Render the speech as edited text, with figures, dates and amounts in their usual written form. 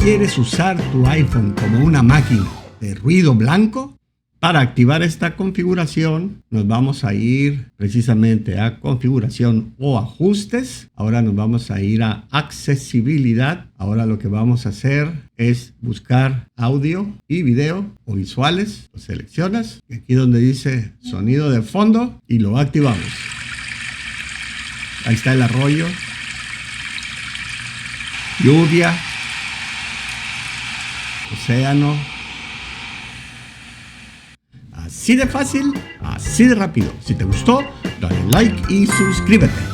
¿Quieres usar tu iPhone como una máquina de ruido blanco? Para activar esta configuración nos vamos a ir precisamente a configuración o ajustes. Ahora nos vamos a ir a accesibilidad. Ahora lo que vamos a hacer es buscar audio y video o visuales. Lo seleccionas. Aquí donde dice sonido de fondo y lo activamos. Ahí está el arroyo. Lluvia. Océano. Así de fácil, así de rápido. Si te gustó, dale like y suscríbete.